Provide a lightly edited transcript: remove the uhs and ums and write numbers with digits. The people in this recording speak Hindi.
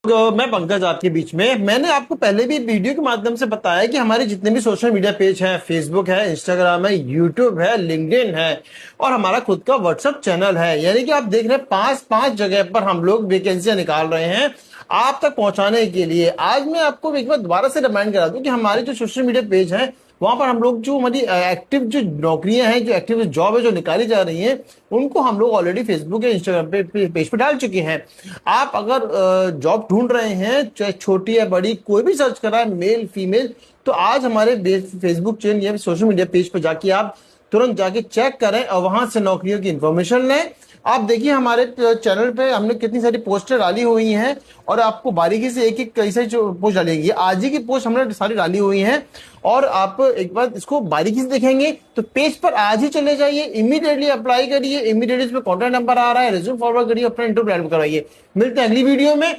मैं पंकज आपके बीच में। मैंने आपको पहले भी वीडियो के माध्यम से बताया कि हमारे जितने भी सोशल मीडिया पेज हैं, फेसबुक है, इंस्टाग्राम है, यूट्यूब है, लिंक्डइन है और हमारा खुद का व्हाट्सएप चैनल है। यानी कि आप देख रहे हैं पांच पांच जगह पर हम लोग वैकेंसियां निकाल रहे हैं आप तक पहुंचाने के लिए। आज मैं आपको एक बार दोबारा से रिमाइंड करा दूं कि हमारे जो सोशल मीडिया पेज हैं वहां पर हम लोग जो हमारी एक्टिव जो नौकरियां हैं, जो एक्टिव जॉब है जो निकाली जा रही हैं, उनको हम लोग ऑलरेडी फेसबुक या इंस्टाग्राम पेज पे डाल चुके हैं। आप अगर जॉब ढूंढ रहे हैं, चाहे छोटी या बड़ी, कोई भी सर्च कर रहा है, मेल फीमेल, तो आज हमारे फेसबुक चैनल या सोशल मीडिया पेज पर जाके आप तुरंत जाके चेक करें और वहां से नौकरियों की इंफॉर्मेशन लें। आप देखिए हमारे चैनल पे हमने कितनी सारी पोस्टर डाली हुई हैं और आपको बारीकी से एक एक कैसे जो पोस्ट डालेंगे, आज ही की पोस्ट हमने सारी डाली हुई हैं और आप एक बार इसको बारीकी से देखेंगे तो पेज पर आज ही चले जाइए, इमीडिएटली अप्लाई करिए, इमीडिएटली इस पे कॉन्टैक्ट नंबर आ रहा है, रिज्यूम फॉरवर्ड करिए, अपना इंटरव्यू करवाइए। मिलते हैं अगली वीडियो में।